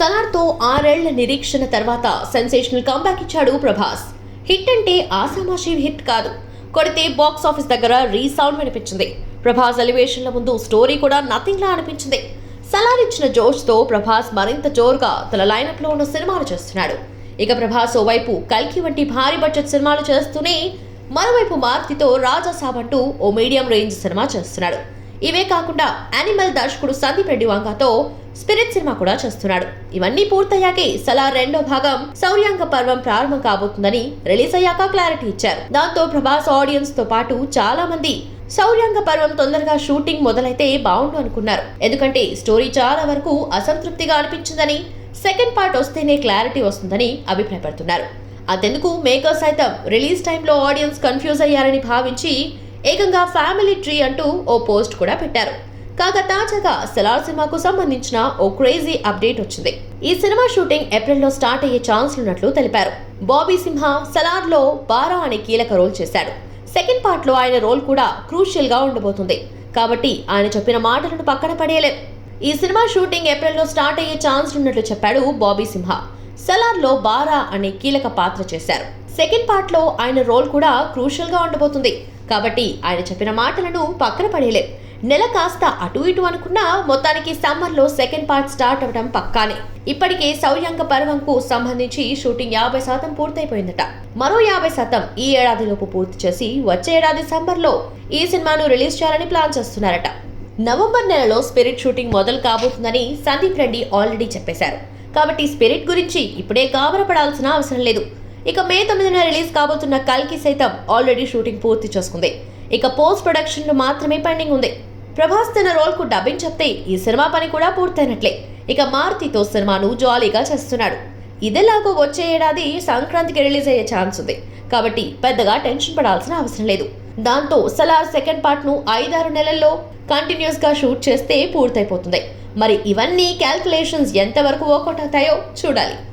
సలార్తో 6 ఏళ్ల నిరీక్షణ తర్వాత సెన్సేషనల్ కంబ్యాక్ ఇచ్చాడు ప్రభాస్. హిట్ అంటే ఆసామాషి హిట్ కాదు, కొడితే బాక్స్ ఆఫీస్ దగ్గర రీసౌండ్ వినిపించింది. ప్రభాస్ ఎలివేషన్ల ముందు స్టోరీ కూడా నథింగ్ లా అనిపించింది. సలార్ ఇచ్చిన జోష్తో ప్రభాస్ మరింత జోరుగా తన లైనప్ లో ఉన్న సినిమాలు చేస్తున్నాడు. ఇక ప్రభాస్ ఓవైపు కల్కి వంటి భారీ బడ్జెట్ సినిమాలు చేస్తూనే మరోవైపు మారుతితో రాజాసాబ్ అంటూ ఓ మీడియం రేంజ్ సినిమా చేస్తున్నాడు. ఇవే కాకుండా యానిమల్ దర్శకుడు సందీప్ రెడ్డి వంగతో స్పిరిట్ సినిమా కూడా చేస్తున్నాడు. ఇవన్నీ పూర్తయ్యాకే సలార్ రెండో భాగం శౌర్యాంగ పర్వం ప్రారంభం కాబోతుందని రిలీజ్ అయ్యాక క్లారిటీ ఇచ్చారు. దాంతో ప్రభాస్ ఆడియన్స్ తో పాటు చాలా మంది శౌర్యాంగ పర్వం తొందరగా షూటింగ్ మొదలైతే బాగుండు అనుకున్నారు. ఎందుకంటే స్టోరీ చాలా వరకు అసంతృప్తిగా అనిపించిందని, సెకండ్ పార్ట్ వస్తేనే క్లారిటీ వస్తుందని అభిప్రాయపడుతున్నారు. అంతెందుకు మేకర్స్ సైతం రిలీజ్ టైంలో ఆడియన్స్ కన్ఫ్యూజ్ అయ్యారని భావించి ఏకంగా ఫ్యామిలీ ట్రీ అంటూ ఓ పోస్ట్ కూడా పెట్టారు. కాగా తాజాగా సలార్ సినిమాకు సంబంధించిన ఓ క్రేజీ అప్డేట్ వచ్చింది. ఈ సినిమా షూటింగ్ ఏప్రిల్లో స్టార్ట్ అయ్యే ఛాన్స్ ఉన్నట్లు తెలిపారు. బాబీ సింహ సలార్ లో బారా అనే కీలక రోల్ చేశాడు. సెకండ్ పార్ట్ లో ఆయన రోల్ కూడా క్రూషియల్ గా ఉండబోతుంది. కాబట్టి ఆయన చెప్పిన మాటలను పక్కన పడేయలేం. ఈ సినిమా షూటింగ్ ఏప్రిల్లో స్టార్ట్ అయ్యే ఛాన్స్ ఉన్నట్లు చెప్పాడు బాబీ సింహ. సలార్ లో బారా అనే కీలక పాత్ర చేశారు. సెకండ్ పార్ట్ లో ఆయన రోల్ కూడా క్రూషియల్ గా ఉండబోతుంది. కాబట్టి ఆయన చెప్పిన మాటలను పక్కన పడేయలేం. నెల కాస్త అటు ఇటు అనుకున్నా మొత్తానికి సమ్మర్ లో సెకండ్ పార్ట్ స్టార్ట్ అవడం పక్కానే. ఇప్పటికే శౌర్యాంగ పర్వంకు సంబంధించి షూటింగ్ 50% పూర్తయిపోయిందట. మరో 50% ఈ ఏడాదిలోపు పూర్తి చేసి వచ్చే ఏడాది సమ్మర్ లో ఈ సినిమాను రిలీజ్ చేయాలని ప్లాన్ చేస్తున్నారట. నవంబర్ నెలలో స్పిరిట్ షూటింగ్ మొదలు కాబోతుందని సందీప్ రెడ్డి ఆల్రెడీ చెప్పేశారు. కాబట్టి స్పిరిట్ గురించి ఇప్పుడే గాబరపడాల్సిన అవసరం లేదు. ఇక మే 9న రిలీజ్ కాబోతున్న కల్కి సైతం ఆల్రెడీ షూటింగ్ పూర్తి చేసుకుంది. ఇక పోస్ట్ ప్రొడక్షన్లు మాత్రమే పెండింగ్ ఉంది. ప్రభాస్ తన రోల్ కు డబ్బింగ్ చెప్తే ఈ సినిమా పని కూడా పూర్తయినట్లే. ఇక మారుతితో సినిమాను జాలీగా చేస్తున్నాడు. ఇదేలాగో వచ్చే ఏడాది సంక్రాంతికి రిలీజ్ అయ్యే ఛాన్స్ ఉంది. కాబట్టి పెద్దగా టెన్షన్ పడాల్సిన అవసరం లేదు. దాంతో సలార్ సెకండ్ పార్ట్ ను 5-6 నెలల్లో కంటిన్యూస్ గా షూట్ చేస్తే పూర్తయిపోతుంది. మరి ఇవన్నీ క్యాల్కులేషన్స్ ఎంతవరకు వర్కౌట్ అవుతాయో చూడాలి.